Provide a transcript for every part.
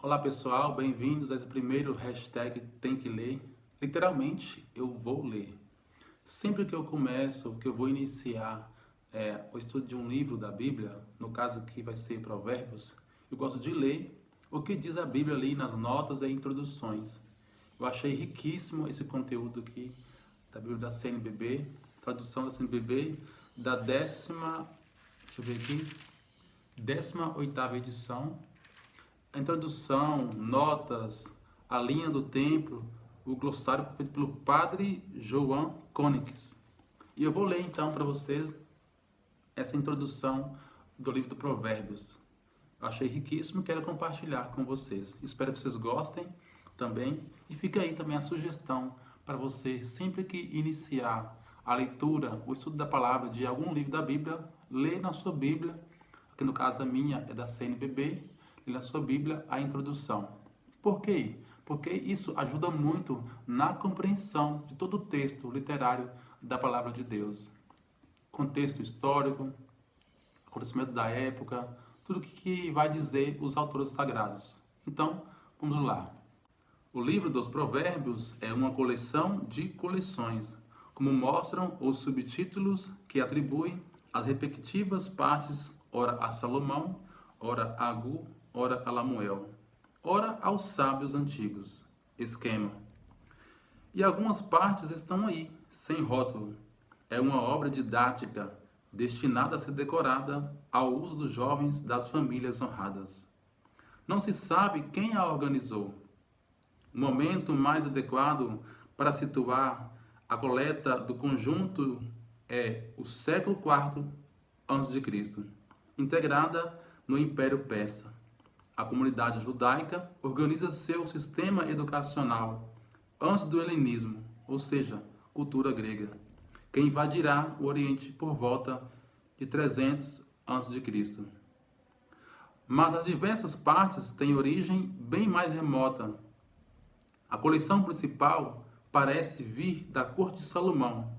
Olá pessoal, bem-vindos a esse primeiro hashtag Tem que Ler. Literalmente, eu vou ler. Sempre que eu começo, que eu vou iniciar o estudo de um livro da Bíblia, no caso aqui vai ser Provérbios, eu gosto de ler o que diz a Bíblia ali nas notas e introduções. Eu achei riquíssimo esse conteúdo aqui da Bíblia da CNBB, tradução da CNBB, da deixa eu ver aqui, 18ª edição. A introdução, notas, a linha do tempo, o glossário foi feito pelo padre João Konix. E eu vou ler então para vocês essa introdução do livro do Provérbios. Eu achei riquíssimo e quero compartilhar com vocês. Espero que vocês gostem também. E fica aí também a sugestão para você, sempre que iniciar a leitura, o estudo da palavra de algum livro da Bíblia, ler na sua Bíblia, que no caso a minha é da CNBB, e na sua Bíblia a introdução. Por quê? Porque isso ajuda muito na compreensão de todo o texto literário da palavra de Deus. Contexto histórico, conhecimento da época, tudo que vai dizer os autores sagrados. Então, vamos lá. O livro dos Provérbios é uma coleção de coleções, como mostram os subtítulos que atribuem as respectivas partes, ora a Salomão, ora a Agur, ora a Lamuel, ora aos sábios antigos. Esquema. E algumas partes estão aí, sem rótulo. É uma obra didática, destinada a ser decorada ao uso dos jovens das famílias honradas. Não se sabe quem a organizou. O momento mais adequado para situar a coleta do conjunto é o século IV a.C., integrada no Império Persa. A comunidade judaica organiza seu sistema educacional antes do helenismo, ou seja, cultura grega, que invadirá o Oriente por volta de 300 a.C. Mas as diversas partes têm origem bem mais remota. A coleção principal parece vir da corte de Salomão,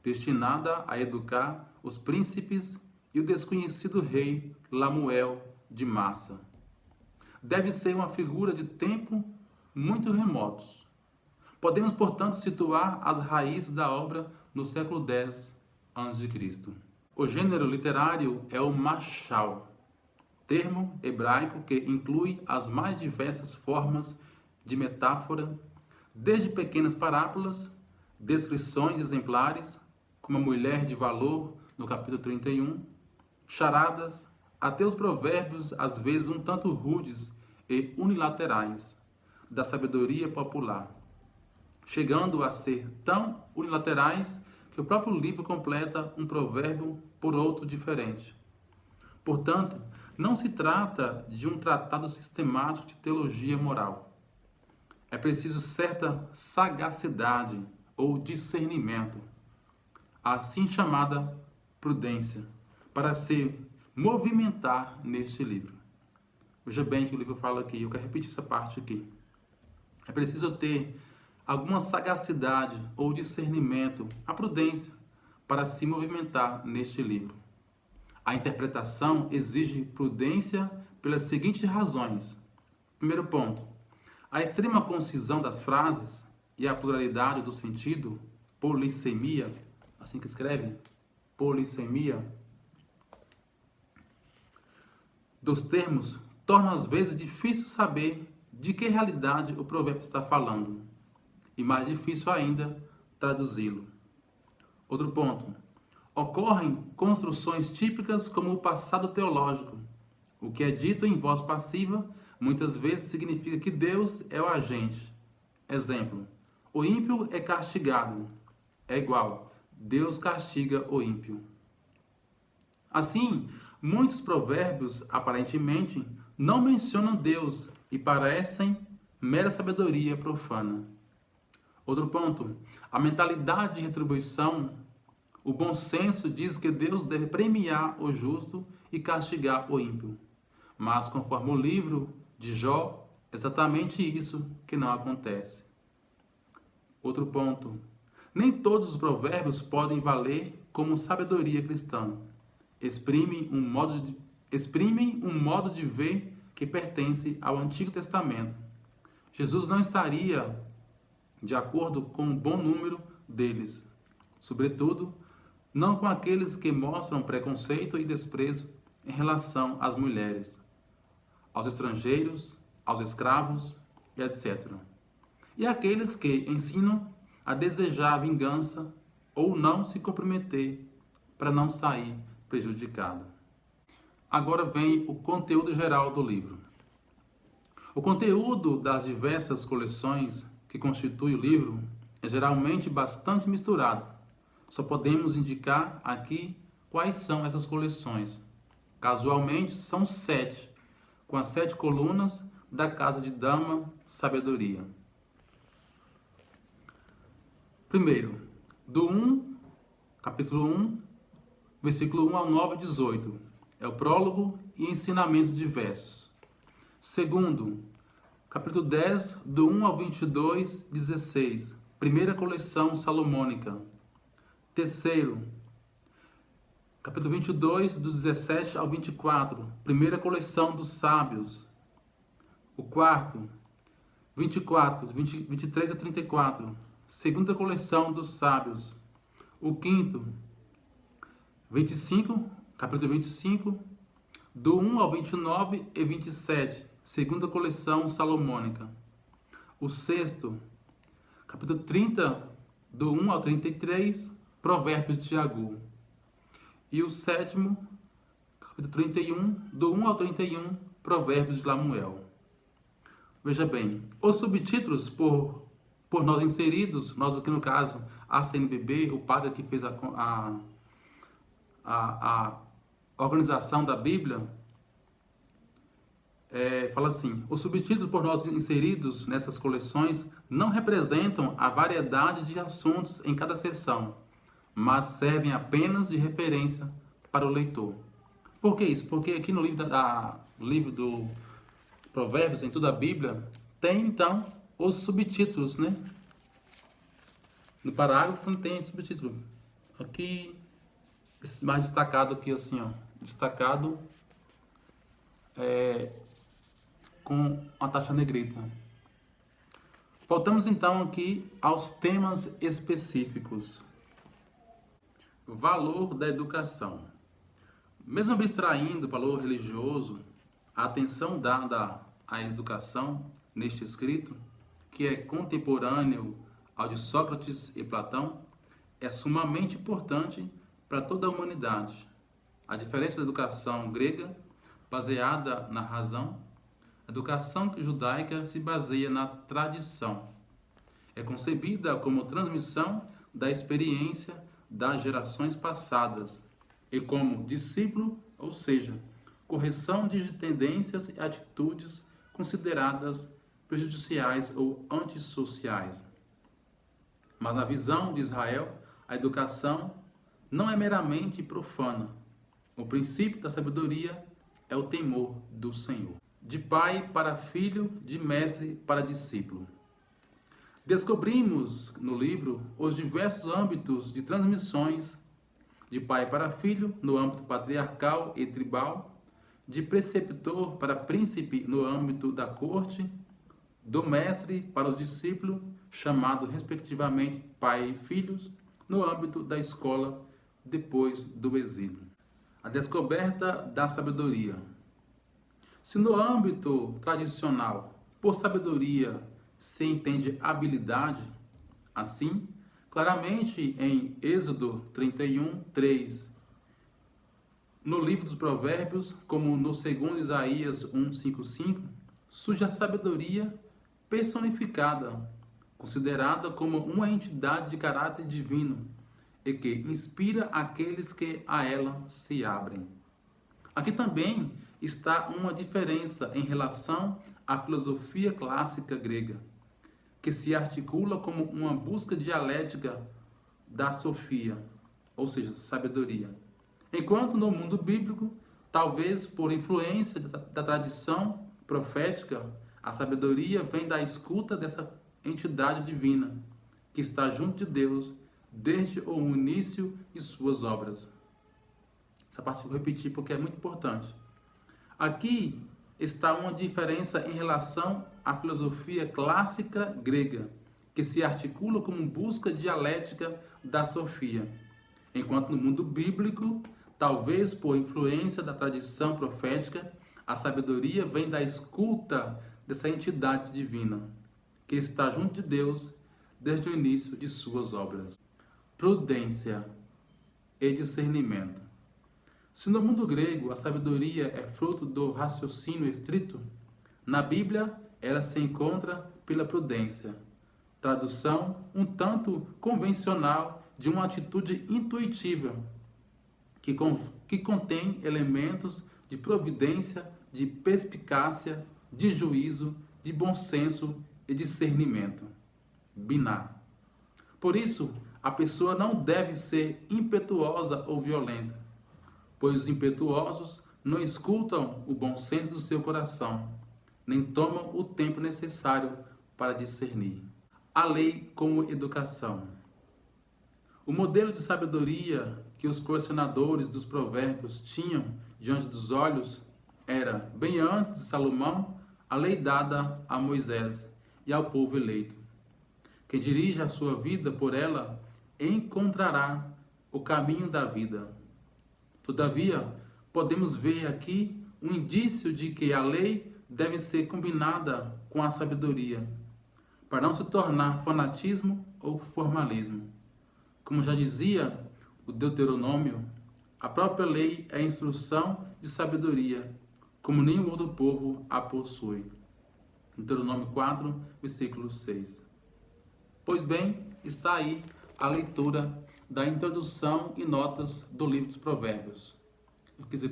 destinada a educar os príncipes e o desconhecido rei Lamuel de Massa. Deve ser uma figura de tempo muito remotos. Podemos, portanto, situar as raízes da obra no século X a.C. O gênero literário é o mashal, termo hebraico que inclui as mais diversas formas de metáfora, desde pequenas parábolas, descrições exemplares, como a mulher de valor, no capítulo 31, charadas, até os provérbios, às vezes um tanto rudes e unilaterais, da sabedoria popular, chegando a ser tão unilaterais que o próprio livro completa um provérbio por outro diferente. Portanto, não se trata de um tratado sistemático de teologia moral. É preciso certa sagacidade ou discernimento, assim chamada prudência, para se movimentar neste livro. Veja bem que o livro fala aqui, eu quero repetir essa parte aqui. É preciso ter alguma sagacidade ou discernimento, a prudência, para se movimentar neste livro. A interpretação exige prudência pelas seguintes razões. Primeiro ponto, a extrema concisão das frases e a pluralidade do sentido, polissemia, assim que escreve, polissemia, dos termos torna às vezes difícil saber de que realidade o provérbio está falando, e mais difícil ainda traduzi-lo. Outro ponto, ocorrem construções típicas como o passado teológico. O que é dito em voz passiva muitas vezes significa que Deus é o agente. Exemplo, o ímpio é castigado. É igual, Deus castiga o ímpio. Assim, muitos provérbios, aparentemente, não mencionam Deus e parecem mera sabedoria profana. Outro ponto, a mentalidade de retribuição, o bom senso diz que Deus deve premiar o justo e castigar o ímpio. Mas, conforme o livro de Jó, é exatamente isso que não acontece. Outro ponto, nem todos os provérbios podem valer como sabedoria cristã. Exprimem um modo de ver que pertence ao Antigo Testamento. Jesus não estaria de acordo com um bom número deles, sobretudo, não com aqueles que mostram preconceito e desprezo em relação às mulheres, aos estrangeiros, aos escravos e etc. E aqueles que ensinam a desejar vingança ou não se comprometer para não sair prejudicado. Agora vem o conteúdo geral do livro. O conteúdo das diversas coleções que constituem o livro é geralmente bastante misturado. Só podemos indicar aqui quais são essas coleções. Casualmente, são 7, com as 7 colunas da Casa de Dama Sabedoria. Primeiro, capítulo 1, versículo 1 ao 9 e 18. É o prólogo e ensinamentos diversos. Segundo, capítulo 10, do 1 ao 22, 16. Primeira coleção salomônica. Terceiro, capítulo 22, do 17 ao 24. Primeira coleção dos sábios. O quarto, 23 a 34. Segunda coleção dos sábios. O quinto, capítulo 25, do 1 ao 29 e 27. Segunda coleção salomônica. O sexto, capítulo 30, do 1 ao 33, Provérbios de Agur. E o sétimo, capítulo 31, do 1 ao 31, Provérbios de Lamuel. Veja bem, os subtítulos por nós inseridos, nós aqui no caso, a CNBB, o padre que fez a organização da Bíblia, fala assim: os subtítulos por nós inseridos nessas coleções não representam a variedade de assuntos em cada seção, mas servem apenas de referência para o leitor. Por que isso? Porque aqui no livro do Provérbios, em toda a Bíblia, tem então os subtítulos, né? No parágrafo não tem subtítulo. Aqui, mais destacado aqui, assim, ó. Destacado com a taxa negrita. Voltamos então aqui aos temas específicos. Valor da educação. Mesmo abstraindo o valor religioso, a atenção dada à educação neste escrito, que é contemporâneo ao de Sócrates e Platão, é sumamente importante para toda a humanidade. A diferença da educação grega, baseada na razão, a educação judaica se baseia na tradição. É concebida como transmissão da experiência das gerações passadas e como discípulo, ou seja, correção de tendências e atitudes consideradas prejudiciais ou antissociais. Mas na visão de Israel, a educação não é meramente profana. O princípio da sabedoria é o temor do Senhor. De pai para filho, de mestre para discípulo. Descobrimos no livro os diversos âmbitos de transmissões de pai para filho no âmbito patriarcal e tribal, de preceptor para príncipe no âmbito da corte, do mestre para os discípulos, chamado respectivamente pai e filhos, no âmbito da escola depois do exílio. A descoberta da sabedoria. Se no âmbito tradicional, por sabedoria se entende habilidade, assim, claramente em Êxodo 31, 3, no livro dos Provérbios, como no segundo Isaías 1, 5, 5, surge a sabedoria personificada, considerada como uma entidade de caráter divino e que inspira aqueles que a ela se abrem. Aqui também está uma diferença em relação à filosofia clássica grega, que se articula como uma busca dialética da sofia, ou seja, sabedoria. Enquanto no mundo bíblico, talvez por influência da tradição profética, a sabedoria vem da escuta dessa entidade divina, que está junto de Deus desde o início de suas obras. Essa parte eu vou repetir porque é muito importante. Aqui, está uma diferença em relação à filosofia clássica grega, que se articula como busca dialética da sofia, enquanto no mundo bíblico, talvez por influência da tradição profética, a sabedoria vem da escuta dessa entidade divina, que está junto de Deus desde o início de suas obras. Prudência e discernimento. Se no mundo grego a sabedoria é fruto do raciocínio estrito, na Bíblia ela se encontra pela prudência, tradução um tanto convencional de uma atitude intuitiva, que contém elementos de providência, de perspicácia, de juízo, de bom senso e discernimento. Biná. Por isso, a pessoa não deve ser impetuosa ou violenta, pois os impetuosos não escutam o bom senso do seu coração, nem tomam o tempo necessário para discernir. A lei como educação. O modelo de sabedoria que os colecionadores dos provérbios tinham diante dos olhos era, bem antes de Salomão, a lei dada a Moisés e ao povo eleito. Quem dirige a sua vida por ela encontrará o caminho da vida. Todavia, podemos ver aqui um indício de que a lei deve ser combinada com a sabedoria, para não se tornar fanatismo ou formalismo. Como já dizia o Deuteronômio, a própria lei é instrução de sabedoria, como nenhum outro povo a possui. Deuteronômio 4, versículo 6. Pois bem, está aí a leitura da introdução e notas do livro dos Provérbios. Eu quis dizer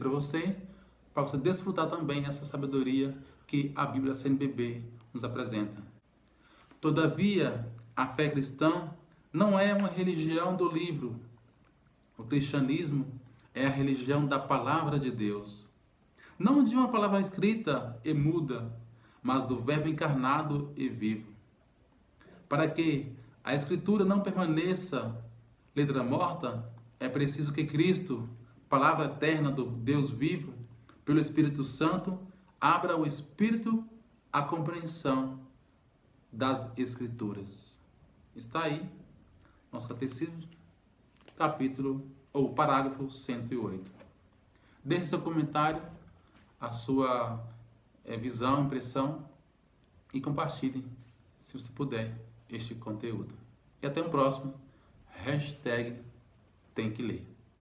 para você desfrutar também essa sabedoria que a Bíblia CNBB nos apresenta. Todavia, a fé cristã não é uma religião do livro. O cristianismo é a religião da palavra de Deus. Não de uma palavra escrita e muda, mas do verbo encarnado e vivo. Para que a Escritura não permaneça letra morta, é preciso que Cristo, palavra eterna do Deus vivo, pelo Espírito Santo, abra o Espírito à compreensão das Escrituras. Está aí, nosso catecismo, capítulo ou parágrafo 108. Deixe seu comentário, a sua visão, impressão e compartilhe, se você puder, este conteúdo. E até o próximo. #tem que ler.